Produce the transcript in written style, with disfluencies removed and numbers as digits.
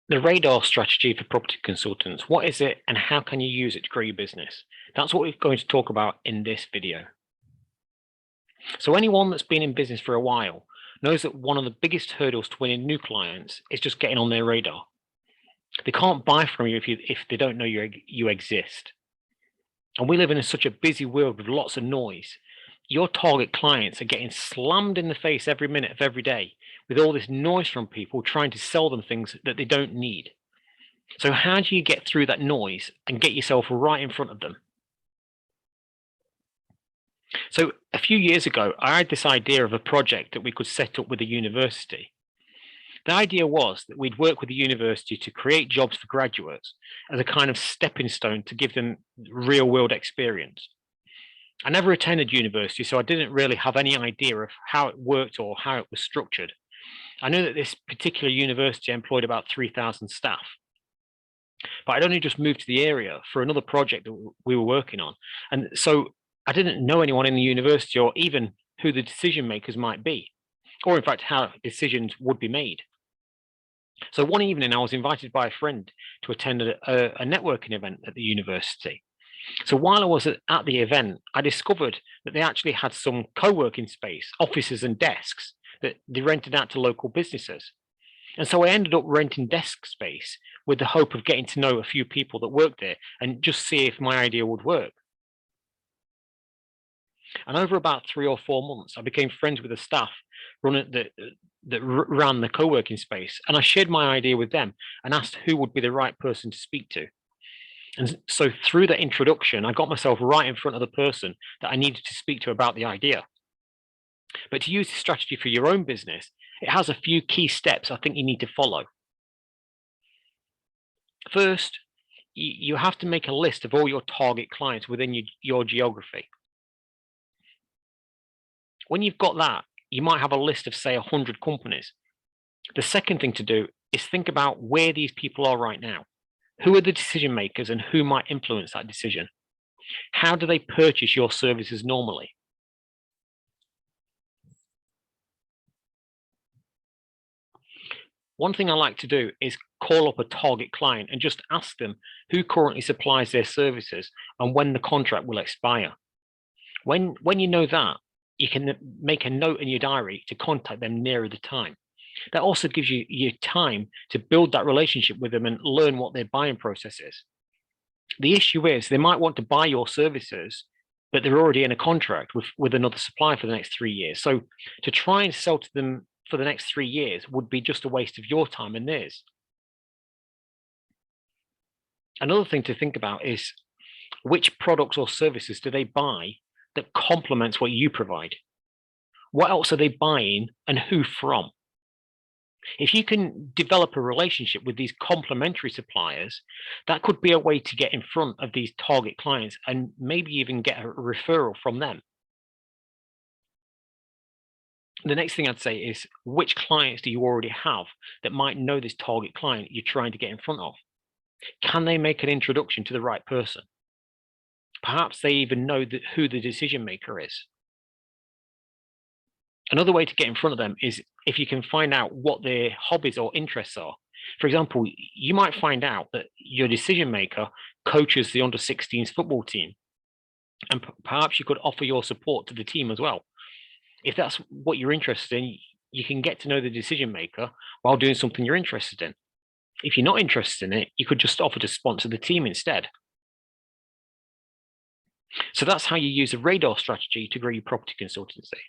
The radar strategy for property consultants. What is it and how can you use it to grow your business? That's what we're going to talk about in this video. So anyone that's been in business for a while knows that one of the biggest hurdles to winning new clients is just getting on their radar. They can't buy from you if they don't know you exist. And we live in such a busy world with lots of noise. Your target clients are getting slammed in the face every minute of every day with all this noise from people trying to sell them things that they don't need. So how do you get through that noise and get yourself right in front of them? So a few years ago, I had this idea of a project that we could set up with a university. The idea was that we'd work with the university to create jobs for graduates as a kind of stepping stone to give them real world experience. I never attended university, so I didn't really have any idea of how it worked or how it was structured. I knew that this particular university employed about 3,000 staff, but I'd only just moved to the area for another project that we were working on. And so I didn't know anyone in the university or even who the decision makers might be, or in fact, how decisions would be made. So one evening I was invited by a friend to attend a networking event at the university. So while I was at the event, I discovered that they actually had some co-working space, offices and desks that they rented out to local businesses. And so I ended up renting desk space with the hope of getting to know a few people that worked there and just see if my idea would work. And over about 3 or 4 months, I became friends with the staff that ran the co-working space. And I shared my idea with them and asked who would be the right person to speak to. And so through that introduction, I got myself right in front of the person that I needed to speak to about the idea. But to use this strategy for your own business, it has a few key steps I think you need to follow. First, you have to make a list of all your target clients within your geography. When you've got that, you might have a list of, say, 100 companies. The second thing to do is think about where these people are right now. Who are the decision makers and who might influence that decision? How do they purchase your services normally? One thing I like to do is call up a target client and just ask them who currently supplies their services and when the contract will expire. When you know that, you can make a note in your diary to contact them nearer the time. That also gives you time to build that relationship with them and learn what their buying process is. The issue is they might want to buy your services, but they're already in a contract with another supplier for the next 3 years. So to try and sell to them for the next 3 years would be just a waste of your time and theirs. Another thing to think about is which products or services do they buy that complements what you provide? What else are they buying and who from? If you can develop a relationship with these complementary suppliers, that could be a way to get in front of these target clients and maybe even get a referral from them. The next thing I'd say is which clients do you already have that might know this target client you're trying to get in front of? Can they make an introduction to the right person? Perhaps they even know who the decision maker is. Another way to get in front of them is if you can find out what their hobbies or interests are. For example, you might find out that your decision maker coaches the under-16s football team, and perhaps you could offer your support to the team as well. If that's what you're interested in, you can get to know the decision maker while doing something you're interested in. If you're not interested in it, you could just offer to sponsor the team instead. So that's how you use a radar strategy to grow your property consultancy.